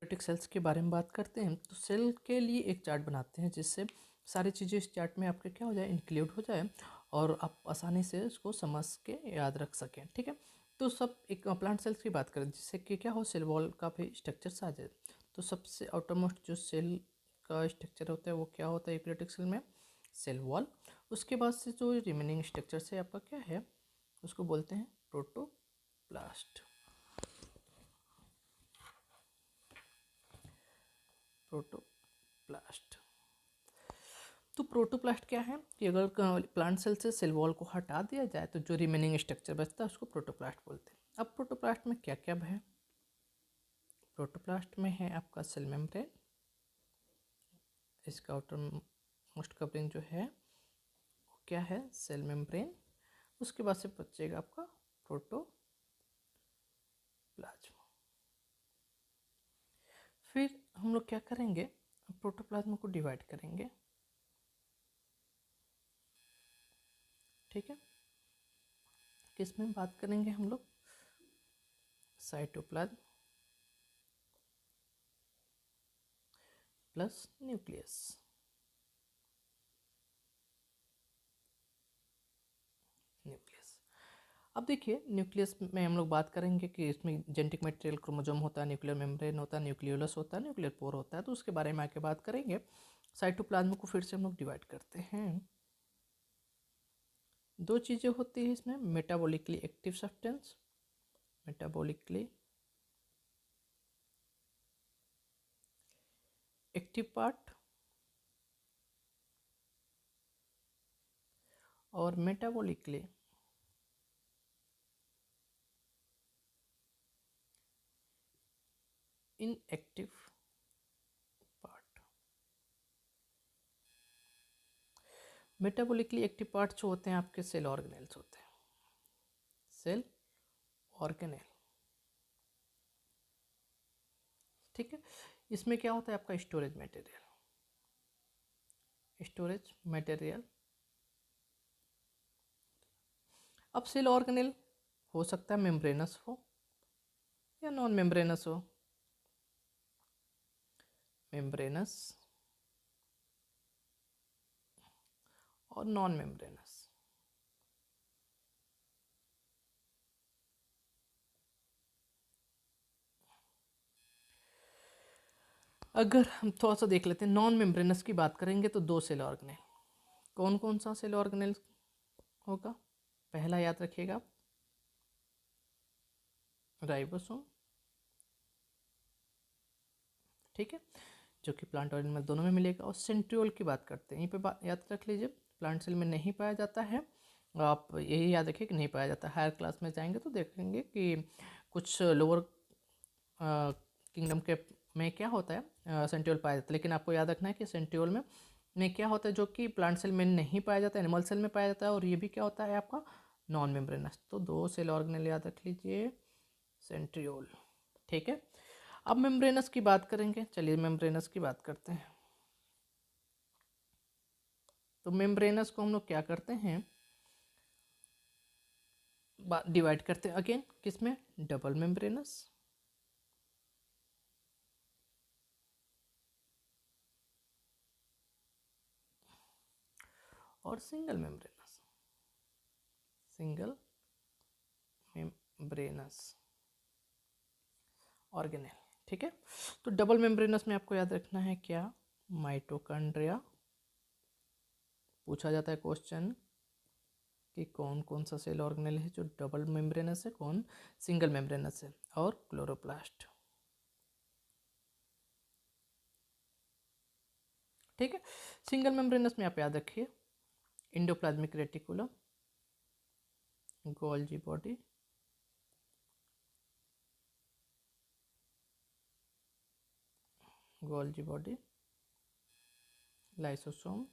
न्यूक्लियोटिक sales के बारे में बात करते हैं तो सेल के लिए एक चार्ट बनाते हैं जिससे सारी चीज़ें इस चार्ट में आपके क्या हो जाए, इंक्लूड हो जाए और आप आसानी से उसको समझ के याद रख सकें। ठीक है, तो सब एक प्लांट सेल्स की बात करें जिससे कि क्या हो, सेल वॉल का भी स्ट्रक्चर आ जाए। तो सबसे आउटरमोस्ट जो सेल का स्ट्रक्चर होता है वो क्या होता है यूकेरियोटिक सेल में, सेल वॉल। उसके बाद से जो रिमेनिंग स्ट्रक्चर से आपका क्या है उसको बोलते हैं प्रोटोप्लास्ट। प्रोटोप्लास्ट। तो प्रोटोप्लास्ट क्या है कि अगर प्लांट सेल से सेल वॉल को हटा दिया जाए तो जो रिमेनिंग स्ट्रक्चर बचता है उसको प्रोटोप्लास्ट बोलते हैं। अब प्रोटोप्लास्ट में क्या क्या है, प्रोटोप्लास्ट में है आपका सेल मेम्ब्रेन, इसका आउटर मोस्ट कवरिंग जो है वो क्या है, सेल मेम्ब्रेन। उसके बाद से बचेगा आपका प्रोटोप्लाज्म। फिर हम लोग क्या करेंगे, प्रोटोप्लाज्म को डिवाइड करेंगे। ठीक है, किस में बात करेंगे हम लोग, साइटोप्लाज्म प्लस न्यूक्लियस। न्यूक्लियस, अब देखिए न्यूक्लियस में हम लोग बात करेंगे कि इसमें जेनेटिक मटेरियल क्रोमोसोम होता है, न्यूक्लियर मेम्ब्रेन होता है, न्यूक्लियोलस होता है, न्यूक्लियर पोर होता है, तो उसके बारे में आके बात करेंगे। साइटोप्लाज्म को फिर से हम लोग डिवाइड करते हैं। दो चीज़ें होती है इसमें, metabolically active substance, metabolically active part और metabolically inactive part. Metabolically active part जो होते हैं आपके सेल ऑर्गेनेल्स होते हैं, सेल ऑर्गेनेल। ठीक है, इसमें क्या होता है आपका स्टोरेज मटेरियल, स्टोरेज मटेरियल। अब सेल ऑर्गेनेल हो सकता है मेम्ब्रेनस हो या नॉन मेम्ब्रेनस हो, मेम्ब्रेनस और नॉन मेम्ब्रेनस। अगर हम थोड़ा सा देख लेते हैं, नॉन मेम्ब्रेनस की बात करेंगे तो दो सेल ऑर्गेनेल, कौन कौन सा सेल ऑर्गेनेल होगा, पहला याद रखिएगा राइबोसोम। ठीक है, जो कि प्लांट ऑर्गेनेल में दोनों में मिलेगा। और सेंट्रियोल की बात करते हैं, यहीं पे याद रख लीजिए, प्लांट सेल में नहीं पाया जाता है, आप यही याद रखिए कि नहीं पाया जाता। हायर क्लास में जाएंगे तो देखेंगे कि कुछ लोअर किंगडम के में क्या होता है सेंट्रियोल पाया जाता है, लेकिन आपको याद रखना है कि सेंट्रियोल में क्या होता है जो कि प्लांट सेल में नहीं पाया जाता है, एनिमल सेल में पाया जाता है, और ये भी क्या होता है आपका नॉन मेम्ब्रेनस। तो दो सेल ऑर्गेनेल याद रख लीजिए, सेंट्रियोल। ठीक है, अब मेम्ब्रेनस की बात करेंगे, चलिए मेम्ब्रेनस की बात करते हैं। तो मेम्ब्रेनस को हम लोग क्या करते हैं, डिवाइड करते हैं अगेन किसमें, डबल मेम्ब्रेनस और single membranes, single membranes organelle. ठीक है, तो डबल मेम्ब्रेनस में आपको याद रखना है क्या, माइटोकॉन्ड्रिया। पूछा जाता है क्वेश्चन कि कौन कौन सा सेल ऑर्गेनेल है जो डबल मेम्ब्रेनस है, कौन सिंगल मेम्ब्रेनस है, और क्लोरोप्लास्ट। ठीक है, सिंगल मेम्ब्रेनस में आप याद रखिए endoplasmic reticulum, Golgi body, Golgi body, lysosome,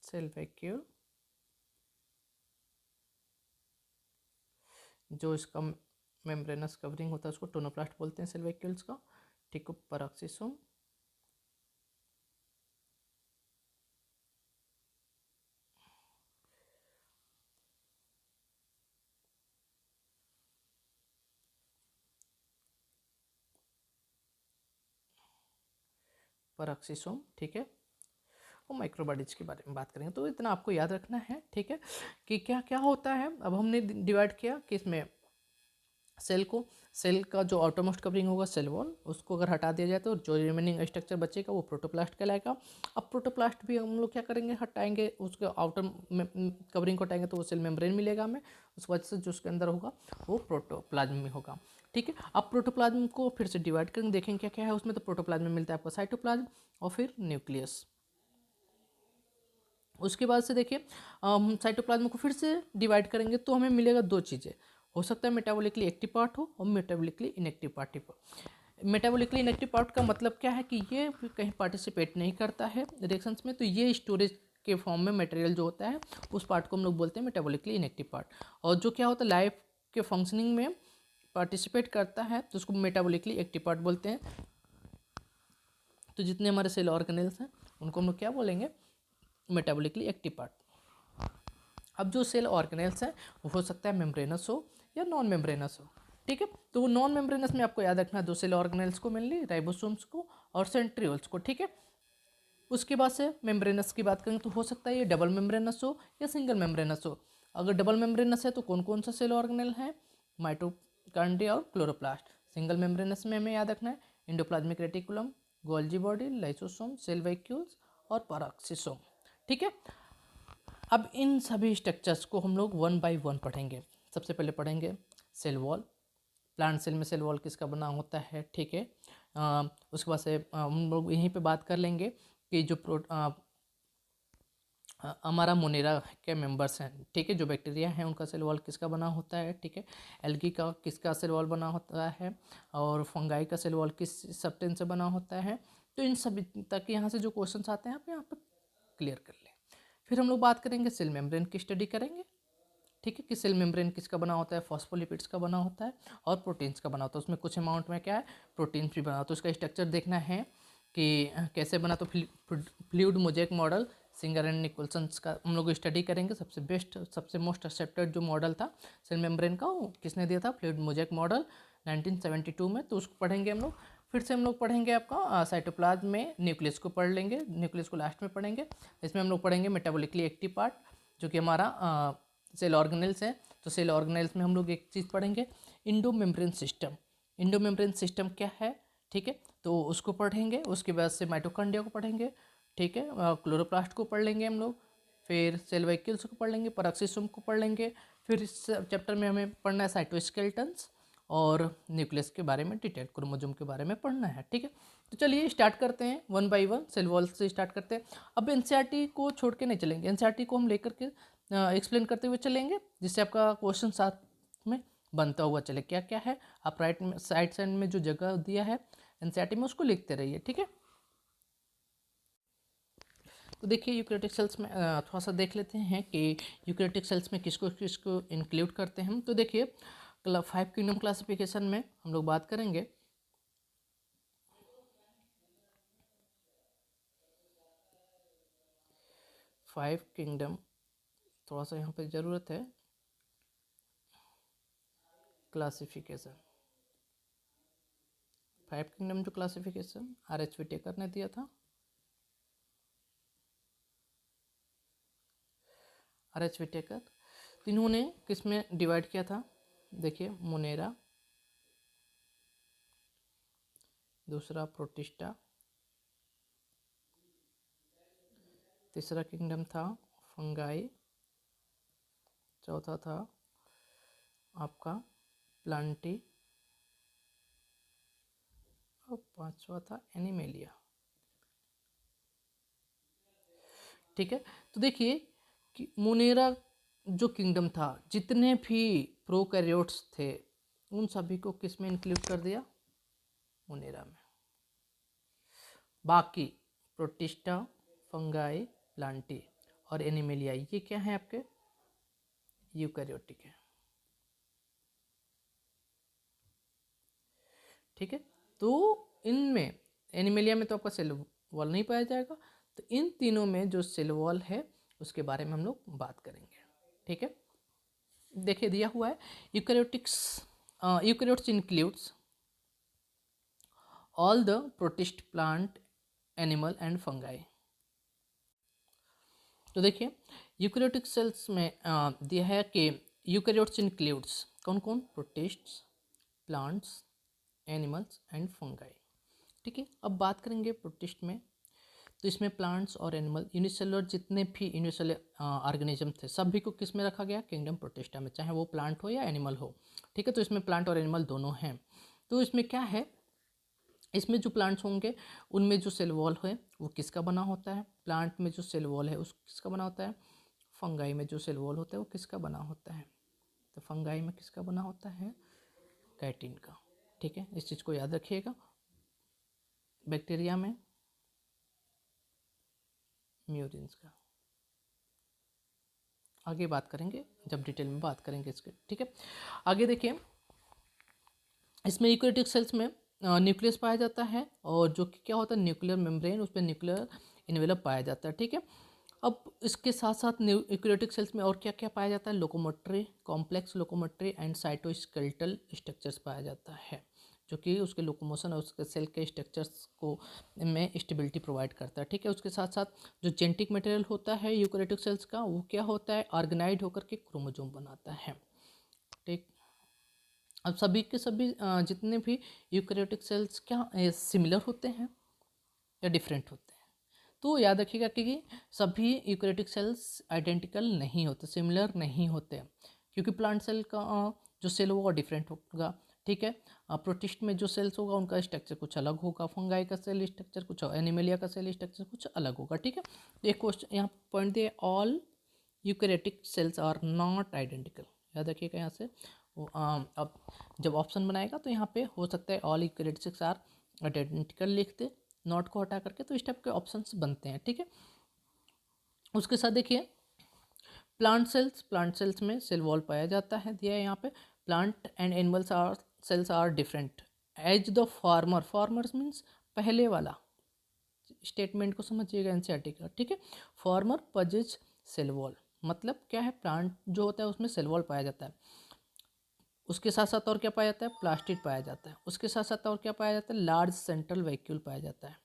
cell vacuole, जो इसका मेम्ब्रेनस कवरिंग होता है उसको टोनोप्लास्ट बोलते हैं, सेल वैक्यूल्स का। ठीक है, पैरोक्सिसोम, पैराक्सीसोम, ठीक है, और माइक्रोबॉडीज के बारे में बात करेंगे। तो इतना आपको याद रखना है, ठीक है, कि क्या क्या होता है। अब हमने डिवाइड किया कि इसमें सेल को, सेल का जो आउटरमोस्ट कवरिंग होगा सेल वॉल, उसको अगर हटा दिया जाए तो जो रिमेनिंग स्ट्रक्चर बचेगा वो प्रोटोप्लास्ट कहलाएगा। अब प्रोटोप्लास्ट भी हम लोग क्या करेंगे, हटाएंगे, उसके आउटर कवरिंग को हटाएंगे तो वो सेल मेम्ब्रेन मिलेगा हमें, उस वजह से जो उसके अंदर होगा वो प्रोटोप्लाज्म में होगा, ठीक है। अब प्रोटोप्लाज्म को फिर से डिवाइड करेंगे, देखेंगे क्या क्या है उसमें। तो प्रोटोप्लाज्म में मिलता है आपको साइटोप्लाज्म और फिर न्यूक्लियस। उसके बाद से देखिए साइटोप्लाज्म को फिर से डिवाइड करेंगे तो हमें मिलेगा दो चीज़ें, हो सकता है मेटाबॉलिकली एक्टिव पार्ट हो और मेटाबॉलिकली इनएक्टिव पार्ट हो। मेटाबॉलिकली इनएक्टिव पार्ट का मतलब क्या है कि ये कहीं पार्टिसिपेट नहीं करता है रिएक्शंस में, तो ये स्टोरेज के फॉर्म में मटेरियल जो होता है उस पार्ट को हम लोग बोलते हैं मेटाबॉलिकली इनएक्टिव पार्ट। और जो क्या होता है लाइफ के फंक्शनिंग में पार्टिसिपेट करता है तो उसको मेटाबॉलिकली एक्टिव पार्ट बोलते हैं। तो जितने हमारे सेल ऑर्गेनेल्स हैं उनको हम लोग क्या बोलेंगे, मेटाबॉलिकली एक्टिव पार्ट। अब जो सेल ऑर्गेनेल्स हैं वो हो सकता है मेम्ब्रेनस हो या नॉन मेम्ब्रेनस हो, ठीक है। तो वो नॉन मेम्ब्रेनस में आपको याद रखना है दो सेल ऑर्गेनेल्स को, मेनली राइबोसोम्स को और सेंट्रियोल्स को, ठीक है। उसके बाद से मेम्ब्रेनस की बात करें तो हो सकता है ये डबल मेम्ब्रेनस हो या सिंगल मेम्ब्रेनस हो। अगर डबल मेम्ब्रेनस है तो कौन कौन सा सेल ऑर्गेनेल है, माइटोकॉन्ड्रिया और क्लोरोप्लास्ट। सिंगल मेम्ब्रेनस में हमें याद रखना है endoplasmic reticulum, Golgi body, lysosome, cell vacuoles और पैराक्सीसोम, ठीक है। अब इन सभी स्ट्रक्चर्स को हम लोग वन बाय वन पढ़ेंगे। सबसे पहले पढ़ेंगे सेल वॉल, प्लांट सेल में सेल वॉल किसका बना होता है, ठीक है। उसके बाद से हम लोग यहीं पे बात कर लेंगे कि जो हमारा मोनेरा के मेंबर्स हैं, ठीक है, जो बैक्टीरिया हैं उनका सेल वॉल किसका बना होता है, ठीक है। एल्गी का किसका सेल वॉल बना होता है और फंगाई का सेल वॉल किस सब्सटेंस से बना होता है। तो इन सभी तक यहाँ से जो क्वेश्चंस आते हैं आप यहाँ पर क्लियर कर लें। फिर हम लोग बात करेंगे सेल मेम्ब्रेन की स्टडी करेंगे, ठीक है, कि सेल मेम्ब्रेन किसका बना होता है, फॉस्फोलिपिड्स का बना होता है और प्रोटीन्स का बना होता है। उसमें कुछ अमाउंट में क्या है प्रोटीन्स भी बना होता है। उसका स्ट्रक्चर देखना है कि कैसे बना, तो fluid mosaic model Singer and Nicolson का हम लोग स्टडी करेंगे। सबसे बेस्ट, सबसे मोस्ट एक्सेप्टेड जो मॉडल था सेल मेम्ब्रेन का वो किसने दिया था, फ्लूइड मोज़ेक मॉडल 1972 में, तो उसको पढ़ेंगे हम लोग। फिर से हम लोग पढ़ेंगे आपका साइटोप्लाज्म में न्यूक्लियस को पढ़ लेंगे, न्यूक्लियस को लास्ट में पढ़ेंगे। इसमें हम लोग पढ़ेंगे मेटाबॉलिकली एक्टिव पार्ट जो कि हमारा सेल ऑर्गेनेल्स हैं। तो सेल ऑर्गेनेल्स में हम लोग एक चीज़ पढ़ेंगे Indo membrane system. Indo membrane system क्या है, ठीक है, तो उसको पढ़ेंगे। उसके बाद से माइटोकॉन्ड्रिया को पढ़ेंगे, ठीक है, क्लोरोप्लास्ट को पढ़ लेंगे हम लोग। फिर सेल वैक्यूल्स को पढ़ लेंगे, पैराक्सीसोम को पढ़ लेंगे। फिर इस चैप्टर में हमें पढ़ना है साइटोस्केलेटन्स और न्यूक्लियस के बारे में डिटेल, क्रोमोसोम के बारे में पढ़ना है, ठीक है। तो चलिए स्टार्ट करते हैं one by one, cell wall से स्टार्ट करते हैं। अब एनसीईआरटी को छोड़ के नहीं चलेंगे, एनसीईआरटी को हम लेकर के एक्सप्लेन करते हुए चलेंगे, जिससे आपका क्वेश्चन साथ में बनता हुआ चले। क्या क्या है आप राइट में साइड में जो जगह दिया है एनसीईआरटी में उसको लिखते रहिए, ठीक है। तो देखिए यूकैरियोटिक सेल्स में थोड़ा सा देख लेते हैं कि यूकैरियोटिक सेल्स में किसको किसको इंक्लूड करते हैं हम। तो देखिए 5 किंगडम क्लासिफिकेशन में हम लोग बात करेंगे। फाइव किंगडम, थोड़ा सा यहाँ पे ज़रूरत है क्लासिफिकेशन। 5 किंगडम जो क्लासिफिकेशन RH विटेकर ने दिया था, RH विटेकर, तो इन्होंने किस में डिवाइड किया था, देखिए मोनेरा, दूसरा प्रोटिस्टा, तीसरा किंगडम था फंगाई, चौथा था आपका प्लांटी और पांचवा था एनिमेलिया, ठीक है। तो देखिए कि मोनेरा जो किंगडम था जितने भी प्रोकैरियोट्स थे उन सभी को किस में इंक्लूड कर दिया, मोनेरा में। बाकी प्रोटिस्टा, फंगाई, प्लांटी और एनिमेलिया ये क्या है आपके यूकैरियोटिक है, ठीक है। तो इनमें एनिमेलिया में तो आपका सेल वॉल नहीं पाया जाएगा, तो इन तीनों में जो सेल वॉल है उसके बारे में हम लोग बात करेंगे, ठीक है। देखिए दिया हुआ है eukaryotes includes all the protist plant animal and fungi. तो देखिए यूकैरियोटिक सेल्स में दिया है कि यूकैरियोट्स इंक्लूड्स कौन कौन, प्रोटिस्ट्स, प्लांट्स, एनिमल्स एंड फंगाई। ठीक है, अब बात करेंगे प्रोटिस्ट में। तो इसमें प्लांट्स और एनिमल यूनिसेलुलर जितने भी यूनिसेलुलर ऑर्गेनिज्म थे सभी को किस में रखा गया, किंगडम प्रोटिस्टा में, चाहे वो प्लांट हो या एनिमल हो। ठीक है, तो इसमें प्लांट और एनिमल दोनों हैं। तो इसमें क्या है, इसमें जो प्लांट्स होंगे उनमें जो सेल वॉल है वो किसका बना होता है, प्लांट में जो सेल वॉल है उस किसका बना होता है, फंगाई में जो सेल वॉल होता है वो किसका बना होता है, तो फंगाई में किसका बना होता है, कैटिन का। ठीक है, इस चीज़ को याद रखिएगा। बैक्टीरिया में म्यूरिन्स का आगे बात करेंगे जब डिटेल में बात करेंगे इसके। ठीक है, आगे देखिए इसमें यूकैरियोटिक सेल्स में न्यूक्लियस पाया जाता है और जो कि क्या होता है न्यूक्लियर मेम्ब्रेन, उस पर न्यूक्लियर इन्वेलप पाया जाता है। ठीक है, अब इसके साथ साथ यूकैरियोटिक सेल्स में और क्या क्या पाया जाता है, locomotory complex, locomotory and cytoskeletal structures पाया जाता है, जो कि उसके लोकोमोशन और उसके सेल के स्ट्रक्चर्स को में स्टेबिलिटी प्रोवाइड करता है। ठीक है, उसके साथ साथ जो जेनेटिक मटेरियल होता है यूकैरियोटिक सेल्स का वो क्या होता है, ऑर्गेनाइड होकर के क्रोमोसोम बनाता है। ठीक, अब सभी के सभी जितने भी यूकैरियोटिक सेल्स क्या सिमिलर होते हैं या डिफरेंट होते हैं, तो याद रखिएगा कि सभी यूकैरियोटिक सेल्स आइडेंटिकल नहीं होते, सिमिलर नहीं होते, क्योंकि प्लांट सेल का जो सेल होगा डिफरेंट होगा। ठीक है, प्रोटिस्ट में जो सेल्स होगा उनका स्ट्रक्चर कुछ अलग होगा, फंगाई का सेल स्ट्रक्चर कुछ, एनिमलिया का सेल स्ट्रक्चर कुछ अलग होगा। ठीक है, तो एक क्वेश्चन यहाँ पॉइंट दिए, all eukaryotic cells are not identical, याद रखिएगा यहाँ से। अब जब ऑप्शन बनाएगा तो यहाँ पे हो सकता है all eukaryotic cells are identical लिख दे, नॉट को हटा करके, तो इस टाइप के ऑप्शंस बनते हैं। ठीक है, उसके साथ देखिए प्लांट सेल्स में सेल वॉल पाया जाता है, दिया है यहाँ पे, plant and animals are cells are different as the former, formers means पहले वाला स्टेटमेंट को समझिएगा एनसीईआरटी का। ठीक है, फार्मर पजेज सेल वॉल, मतलब क्या है, प्लांट जो होता है उसमें सेल वॉल पाया जाता है, उसके साथ साथ और क्या पाया जाता है, प्लास्टिड पाया जाता है, उसके साथ साथ और क्या पाया जाता है, लार्ज सेंट्रल वैक्यूल पाया जाता है,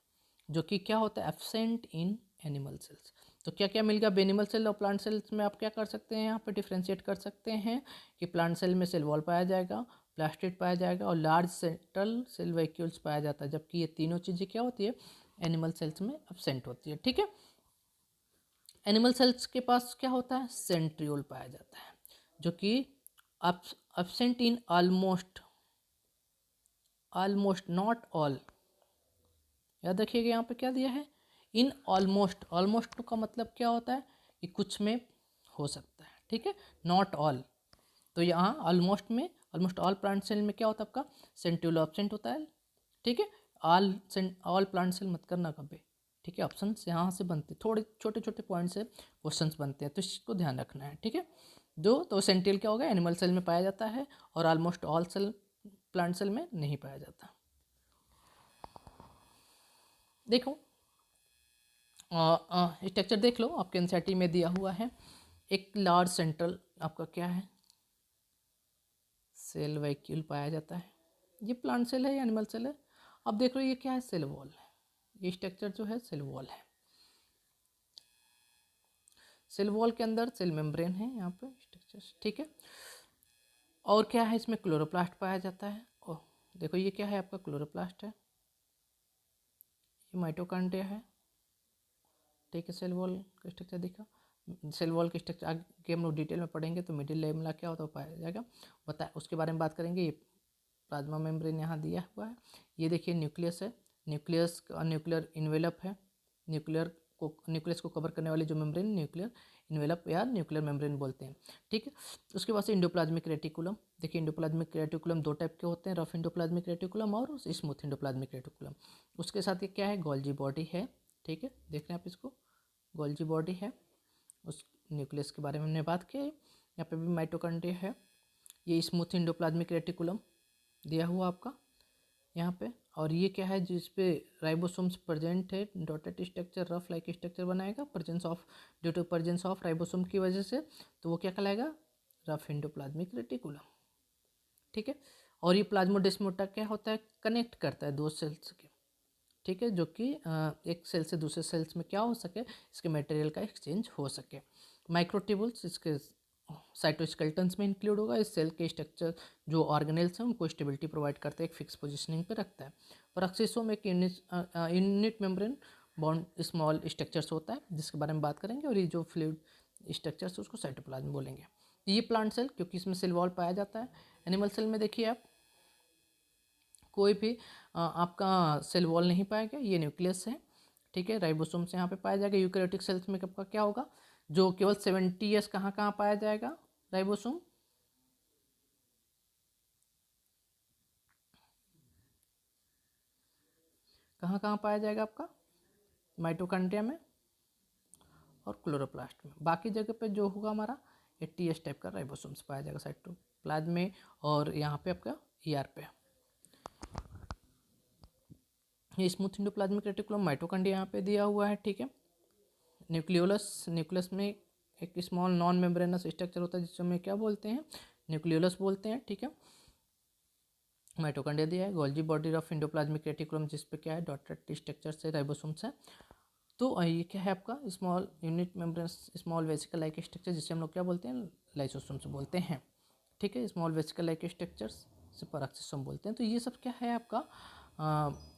जो कि क्या होता है, एब्सेंट इन एनिमल सेल्स। तो क्या क्या मिल गया, एनिमल सेल और प्लांट सेल्स में आप क्या कर सकते हैं, यहाँ पे डिफ्रेंशिएट कर सकते हैं कि प्लांट सेल में सेल वॉल पाया जाएगा, प्लास्टिड पाया जाएगा और लार्ज सेंट्रल सेल वैक्यूल्स पाया जाता है, जबकि ये तीनों चीज़ें क्या होती है, एनिमल सेल्स में एब्सेंट होती है। ठीक है, एनिमल सेल्स के पास क्या होता है, सेंट्रियोल पाया जाता है, जो कि absent in almost, almost not all, याद रखिएगा यहाँ पे क्या दिया है, इन ऑलमोस्ट, ऑलमोस्ट का मतलब क्या होता है कि कुछ में हो सकता है। ठीक है, नॉट ऑल, तो यहाँ ऑलमोस्ट में, ऑलमोस्ट ऑल प्लांट सेल में क्या होता है आपका, सेंट्रियोल एब्सेंट होता है। ठीक है, ऑल प्लांट सेल मत करना कभी। ठीक है, ऑप्शन यहाँ से बनते, थोड़े छोटे छोटे पॉइंट से क्वेश्चंस बनते हैं, तो इसको ध्यान रखना है। ठीक है, दो तो सेंट्रियल क्या होगा, एनिमल सेल में पाया जाता है और almost all cell plant cell में नहीं पाया जाता। देखो स्ट्रक्चर देख लो, आपके एनसीईआरटी में दिया हुआ है, एक लार्ज सेंट्रल आपका क्या है, सेल वैक्यूल पाया जाता है, ये प्लांट सेल है या एनिमल सेल है, अब देख लो ये क्या है, सेल वॉल है, ये स्ट्रक्चर जो है सेल वॉल है, सेल वॉल के अंदर सेल मेम्ब्रेन है यहाँ पे स्ट्रक्चर। ठीक है, और क्या है, इसमें क्लोरोप्लास्ट पाया जाता है, और देखो ये क्या है आपका, क्लोरोप्लास्ट है, ये माइटोकॉन्ड्रिया है। ठीक है, सेल वॉल का स्ट्रक्चर दिखा, सेल वॉल के स्ट्रक्चर आगे हम लोग डिटेल में पढ़ेंगे, तो मिडिल लेमला क्या होता है पाया जाएगा, बता उसके बारे में बात करेंगे। ये प्लाज्मा मेम्ब्रेन यहाँ दिया हुआ है, ये देखिए न्यूक्लियस है, न्यूक्लियस का न्यूक्लियर इन्वेलप है, न्यूक्लियस को कवर करने वाली जो मेम्ब्रेन न्यूक्लियर इन्वेलप या न्यूक्लियर मेम्ब्रेन बोलते हैं। ठीक है, उसके बाद से इंडोप्लाज्मिक रेटिकुलम, देखिए इंडोप्लाज्मिक रेटिकुलम दो टाइप के होते हैं, रफ इंडोप्लाज्मिक रेटिकुलम और स्मूथ इंडोप्लाज्मिक रेटिकुलम। उसके साथ ये क्या है, गोल्जी बॉडी है। ठीक है, देख रहे हैं आप इसको, गोल्जी बॉडी है, उस न्यूक्लियस के बारे में हमने बात की है, यहाँ पे भी माइटोकॉन्ड्रिया है, ये स्मूथ इंडोप्लाज्मिक रेटिकुलम दिया हुआ आपका यहाँ पे, और ये क्या है जिस पे राइबोसोम्स प्रेजेंट है, dotted structure rough like structure बनाएगा, presence of, due to presence of ribosome की वजह से, तो वो क्या कहलाएगा, रफ इंडोप्लाज्मिक रेटिकुलम। ठीक है, और ये प्लाज्मोडेस्माटा क्या होता है, कनेक्ट करता है दो सेल्स के। ठीक है, जो कि एक सेल से दूसरे सेल्स में क्या हो सके, इसके मटेरियल का एक्सचेंज हो सके। माइक्रोट्यूबुल्स इसके साइटोस्केलेटन्स में इंक्लूड होगा। इस सेल के स्ट्रक्चर जो ऑर्गेनेल्स हैं उनको स्टेबिलिटी प्रोवाइड करते हैं, एक फिक्स पोजिशनिंग पे रखता है। परऑक्सीसोम एक unit membrane bond small structures होता है जिसके बारे में बात करेंगे, और ये जो फ्लूइड स्ट्रक्चर्स उसको साइटोप्लाज्म बोलेंगे। ये प्लांट सेल क्योंकि इसमें सेल वॉल पाया जाता है। एनिमल सेल में देखिए आप कोई भी आपका सेल वॉल नहीं पाएगा, ये न्यूक्लियस है, ठीक है। राइबोसोम्स यहाँ पे पाया जाएगा। यूकैरियोटिक सेल्स में का क्या होगा, जो केवल 70s कहाँ कहाँ पाया जाएगा राइबोसोम, कहाँ कहाँ पाया जाएगा आपका, माइटोकॉन्ड्रिया में और क्लोरोप्लास्ट में। बाकी जगह पे जो होगा हमारा 80s टाइप का राइबोसोम्स पाया जाएगा साइटोप्लाज्म में, और यहाँ पे आपका ER पे। ये स्मूथ एंडोप्लाज्मिक रेटिकुलम माइटोकॉन्ड्रिया यहाँ पे दिया हुआ है, ठीक है। न्यूक्लियोलस में एक स्मॉल नॉन मेम्ब्रेनस स्ट्रक्चर होता है जिसको हम क्या बोलते हैं, न्यूक्लियोलस बोलते हैं, ठीक है। माइटोकॉन्ड्रिया दिया है। Golgi body of endoplasmic reticulum जिस पे क्या है डॉटेड स्ट्रक्चर से राइबोसोम्स है। तो ये क्या है आपका small unit membranes small vesicle like structure जिसे हम लोग क्या बोलते हैं, लाइसोसोम्स बोलते हैं, ठीक है। स्मॉल वेसिकल लाइक स्ट्रक्चर्स से परऑक्सीसोम बोलते हैं। तो ये सब क्या है आपका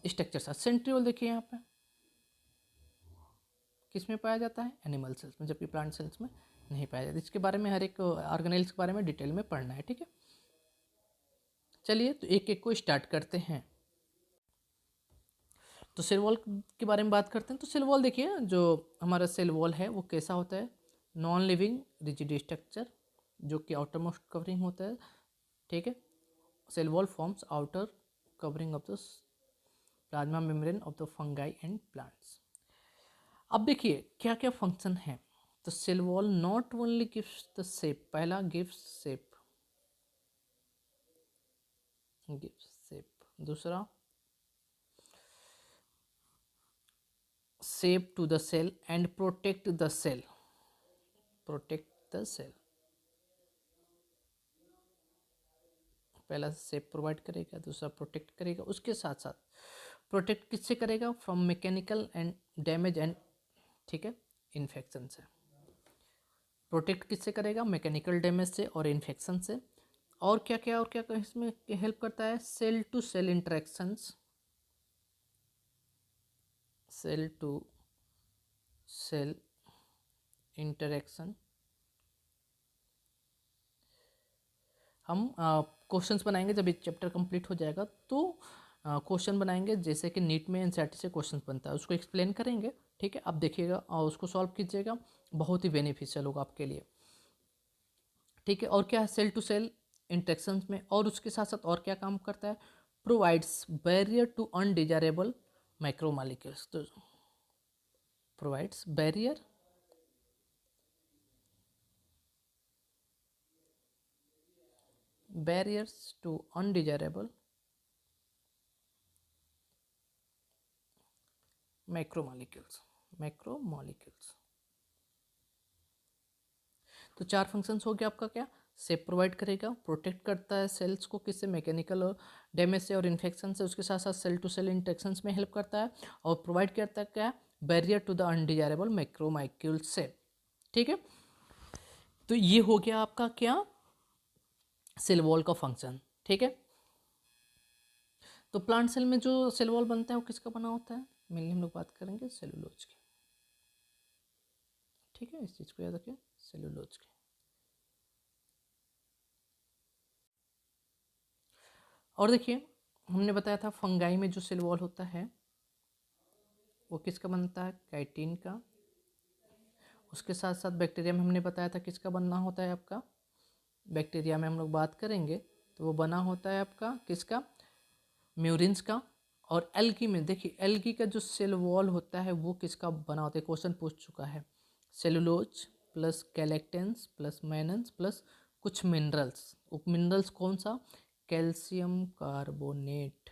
स्ट्रक्चर्स। सेंट्रियोल देखिए यहाँ पे किस में पाया जाता है, एनिमल सेल्स में, जबकि प्लांट सेल्स में नहीं पाया जाता। इसके बारे में हर एक ऑर्गेनेल्स के बारे में डिटेल में पढ़ना है, ठीक है। चलिए तो एक एक को स्टार्ट करते हैं। तो सेल वॉल के बारे में बात करते हैं। तो सेल वॉल देखिए, जो हमारा सेल वॉल है वो कैसा होता है, नॉन लिविंग रिजिड स्ट्रक्चर जो कि आउटर मोस्ट कवरिंग होता है, ठीक है। Cell wall forms outer covering of the plasma membrane of the fungi and plants. अब देखिए क्या क्या फंक्शन है। तो cell wall not only gives the shape, पहला गिव्स शेप, दूसरा shape to the cell and protect the cell, पहला shape provide करेगा, दूसरा प्रोटेक्ट करेगा। उसके साथ साथ प्रोटेक्ट किससे करेगा, from mechanical and damage and, ठीक है, इन्फेक्शन से। प्रोटेक्ट किससे करेगा, मैकेनिकल डैमेज से और इन्फेक्शन से। और क्या क्या इसमें हेल्प करता है, cell to cell interactions, cell to cell interaction. हम क्वेश्चंस बनाएंगे जब ये चैप्टर कंप्लीट हो जाएगा, तो क्वेश्चन बनाएंगे जैसे कि नीट में एनसीईआरटी से क्वेश्चन बनता है, उसको एक्सप्लेन करेंगे, ठीक है। आप देखिएगा और उसको सॉल्व कीजिएगा, बहुत ही बेनिफिशियल होगा आपके लिए, ठीक है। और क्या है सेल टू सेल इंटरेक्शंस में, और उसके साथ साथ और क्या काम करता है, प्रोवाइड्स बैरियर टू अनडिजायरेबल माइक्रोमॉलिक्यूल्स। तो provides barriers to undesirable macromolecules। तो चार फंक्शंस हो गया आपका, क्या शेप प्रोवाइड करेगा, प्रोटेक्ट करता है सेल्स को किससे, मैकेनिकल डैमेज से और इन्फेक्शन से, उसके साथ साथ सेल टू सेल इंटरेक्शंस में हेल्प करता है, और प्रोवाइड करता है क्या, barrier to the undesirable macromolecules से, ठीक है। तो ये हो गया आपका क्या, सेल वॉल का फंक्शन, ठीक है। तो प्लांट सेल में जो सेल वॉल बनता है वो किसका बना होता है, मेनली हम लोग बात करेंगे सेलुलोज की, ठीक है। इस चीज़ को याद रखिए, सेलुलोज की। और देखिए हमने बताया था फंगाई में जो सेल वॉल होता है वो किसका बनता है, काइटिन का। उसके साथ साथ बैक्टीरिया में हमने बताया था किसका बनना होता है आपका, बैक्टीरिया में हम लोग बात करेंगे तो वो बना होता है आपका किसका, म्यूरिन्स का। और एल्गी में देखिए, एल्गी का जो सेल वॉल होता है वो किसका बना होता है, क्वेश्चन पूछ चुका है, cellulose plus galactans plus mannans plus कुछ मिनरल्स। मिनरल्स कौन सा, कैल्शियम कार्बोनेट,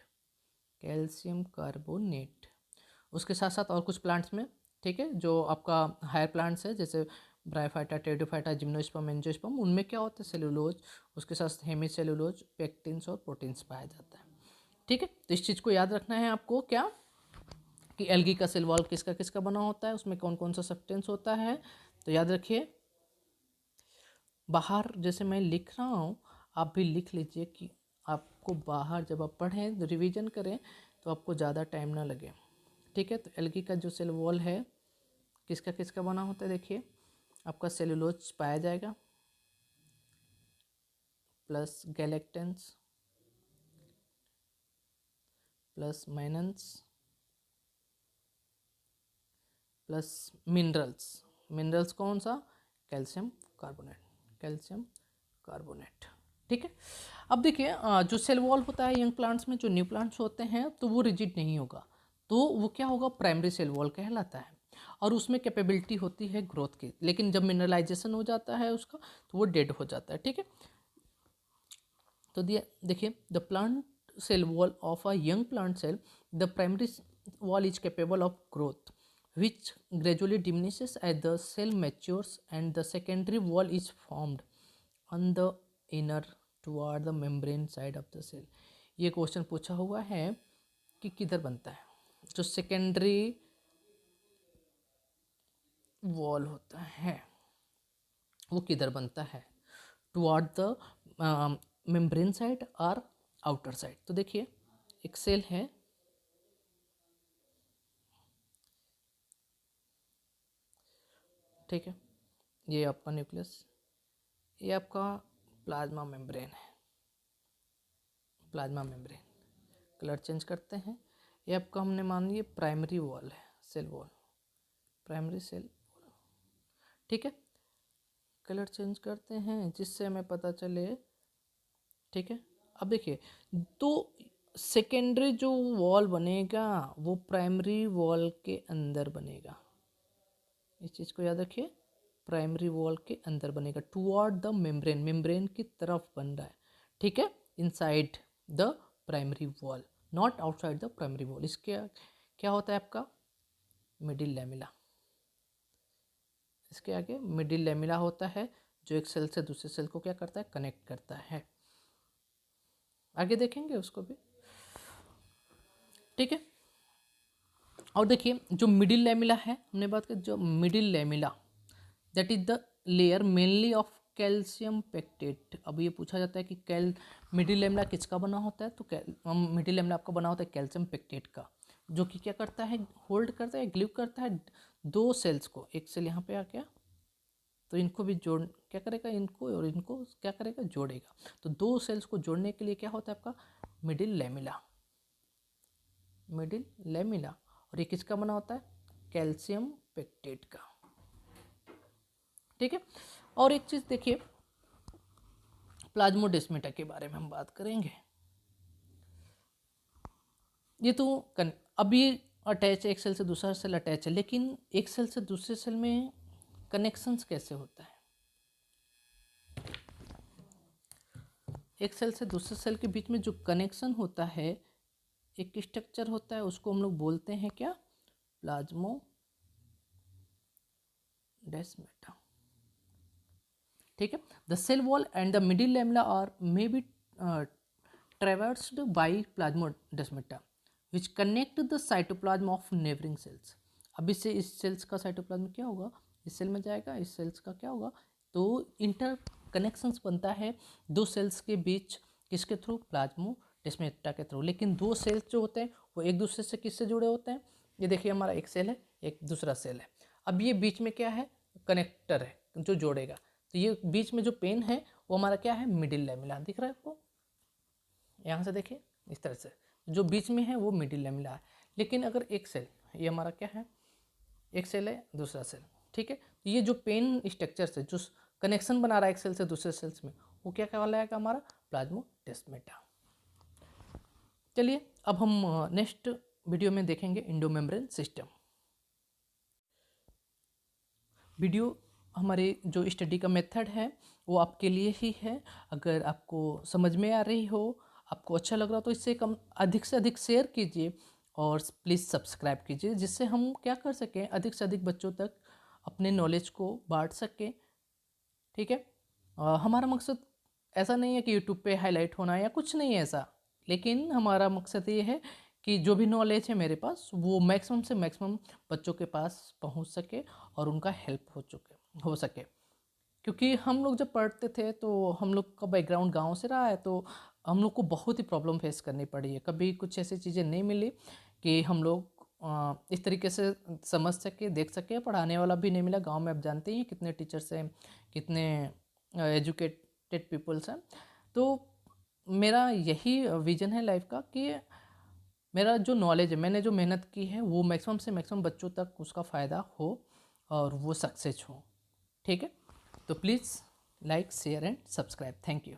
उसके साथ साथ और कुछ प्लांट्स में, ठीक है, जो आपका हायर प्लांट्स है जैसे ब्रायोफाइटा, टेरिडोफाइटा, जिम्नोस्पर्म, एंजियोस्पर्म, उनमें क्या होता है, सेलुलोज, उसके साथ हेमी सेलुलोज, पेक्टिन्स और प्रोटीन्स पाया जाता है, ठीक है। तो इस चीज़ को याद रखना है आपको, क्या कि एल्गी का सेल वॉल किसका किसका बना होता है, उसमें कौन कौन सा सब्सटेंस होता है। तो याद रखिए, बाहर जैसे मैं लिख रहा हूँ आप भी लिख लीजिए कि आपको बाहर जब आप पढ़ें रिवीजन करें तो आपको ज़्यादा टाइम ना लगे। ठीक है, तो एल्गी का जो सेल वॉल है किसका किसका बना होता है, देखिए आपका सेलुलोज पाया जाएगा plus गैलेक्टेंस plus minus plus minerals. Minerals कौन सा, कैल्शियम कार्बोनेट, कैल्शियम कार्बोनेट। ठीक है, अब देखिए जो सेल वॉल होता है यंग प्लांट्स में, जो न्यू प्लांट्स होते हैं तो वो रिजिड नहीं होगा, तो वो क्या होगा, प्राइमरी सेल वॉल कहलाता है और उसमें कैपेबिलिटी होती है ग्रोथ की। लेकिन जब मिनरलाइजेशन हो जाता है उसका तो वो डेड हो जाता है। ठीक है, तो देखिए the plant cell wall of a young plant cell, the primary wall is capable of growth which gradually diminishes as the cell matures and the secondary wall is formed on the inner toward the membrane side of the cell। ये question पूछा हुआ है कि किधर बनता है, जो secondary wall होता है वो किधर बनता है, टुवर्ड द मेम्ब्रेन साइड और आउटर साइड। तो देखिए एक सेल है, ठीक है, ये आपका न्यूक्लियस, ये आपका प्लाज्मा मेम्ब्रेन है, प्लाज्मा मेम्ब्रेन। कलर चेंज करते हैं, ये आपका हमने मान लिया प्राइमरी वॉल है, cell wall, primary cell wall. ठीक है, कलर चेंज करते हैं जिससे हमें पता चले। ठीक है, अब देखिए तो सेकेंडरी जो वॉल बनेगा वो प्राइमरी वॉल के अंदर बनेगा, इस चीज़ को याद रखिए, प्राइमरी वॉल के अंदर बनेगा, टुवर्ड द मेम्ब्रेन, मेम्ब्रेन की तरफ बन रहा है। ठीक है, inside the primary wall, not outside the primary wall. इसके क्या होता है आपका मिडिल लैमिला, इसके आगे मिडिल लैमिला होता है जो एक सेल से दूसरे सेल को क्या करता है, कनेक्ट करता है। आगे देखेंगे उसको भी। ठीक है, और देखिए जो मिडिल लैमिला है, हमने बात की जो middle lamella, that is the layer mainly of calcium pectate. अब ये पूछा जाता है कि मिडिल लैमिला किसका बना होता है, तो मिडिल लैमिला आपका बना होता है कैल्शियम पेक्टेट का, जो कि क्या करता है, होल्ड करता है, ग्लू करता है दो सेल्स को। एक सेल यहाँ पे आ गया तो इनको भी जोड़ क्या करेगा, इनको और इनको क्या करेगा, जोड़ेगा। तो दो सेल्स को जोड़ने के लिए क्या होता है आपका मिडिल लैमिला, मिडिल लैमिला। और ये किसका बना होता है, कैल्शियम पेक्टेट का। ठीक है, और एक चीज देखिए प्लाज्मोडेस्माटा के बारे में हम बात करेंगे। ये तो अभी अटैच है, एक सेल से दूसरा सेल अटैच है, लेकिन एक सेल से दूसरे सेल में कनेक्शंस कैसे होता है, एक सेल से दूसरे सेल के बीच में जो कनेक्शन होता है, एक स्ट्रक्चर होता है, उसको हम लोग बोलते हैं क्या, प्लाज्मोडेस्माटा। ठीक है, the cell wall and the middle lamella are may be traversed by plasmodesmata which connect the cytoplasm of neighboring cells। अब इससे इस सेल्स का साइटोप्लाज्म क्या होगा, इस सेल में जाएगा, इस सेल्स का क्या होगा, तो इंटर कनेक्शंस बनता है दो सेल्स के बीच, किसके थ्रू, प्लाज्मोडेस्माटा के थ्रू। लेकिन दो सेल्स जो होते हैं वो एक दूसरे से किससे जुड़े होते हैं, ये देखिए हमारा एक सेल है, एक दूसरा सेल है। अब ये बीच में क्या है, कनेक्टर है जो जोड़ेगा। तो ये बीच में जो पेन है वो हमारा क्या है, मिडिल लैमेला, दिख रहा है आपको, यहाँ से देखिए इस तरह से जो बीच में है वो मिडिल लैमेला है। लेकिन अगर एक सेल, ये हमारा क्या है, एक सेल है दूसरा सेल, ठीक है, तो ये जो पेन स्ट्रक्चर से जो कनेक्शन बना रहा है एक सेल से दूसरे सेल्स में, वो क्या कहलाएगा, हमारा प्लाज्मोडेस्माटा। चलिए अब हम नेक्स्ट वीडियो में देखेंगे एंडोमेम्ब्रेन सिस्टम। वीडियो हमारे जो स्टडी का मेथड है वो आपके लिए ही है। अगर आपको समझ में आ रही हो, आपको अच्छा लग रहा तो इससे कम अधिक से अधिक शेयर कीजिए और प्लीज़ सब्सक्राइब कीजिए, जिससे हम क्या कर सकें, अधिक से अधिक बच्चों तक अपने नॉलेज को बांट सकें। ठीक है, हमारा मकसद ऐसा नहीं है कि यूट्यूब पे हाईलाइट होना या कुछ नहीं है ऐसा, लेकिन हमारा मकसद ये है कि जो भी नॉलेज है मेरे पास वो मैक्सिमम से मैक्सिमम बच्चों के पास पहुंच सके और उनका हेल्प हो सके। क्योंकि हम लोग जब पढ़ते थे तो हम लोग का बैकग्राउंड गांव से रहा है, तो हम लोग को बहुत ही प्रॉब्लम फेस करनी पड़ी है। कभी कुछ ऐसी चीज़ें नहीं मिली कि हम लोग इस तरीके से समझ सके, देख सके। पढ़ाने वाला भी नहीं मिला। गांव में आप जानते ही कितने टीचर्स हैं, कितने एजुकेटेड पीपल्स हैं। तो मेरा यही विजन है लाइफ का कि मेरा जो नॉलेज है, मैंने जो मेहनत की है, वो मैक्सिमम से मैक्सिमम बच्चों तक उसका फ़ायदा हो और वो सक्सेस हो। ठीक है, तो please like share and subscribe. Thank you.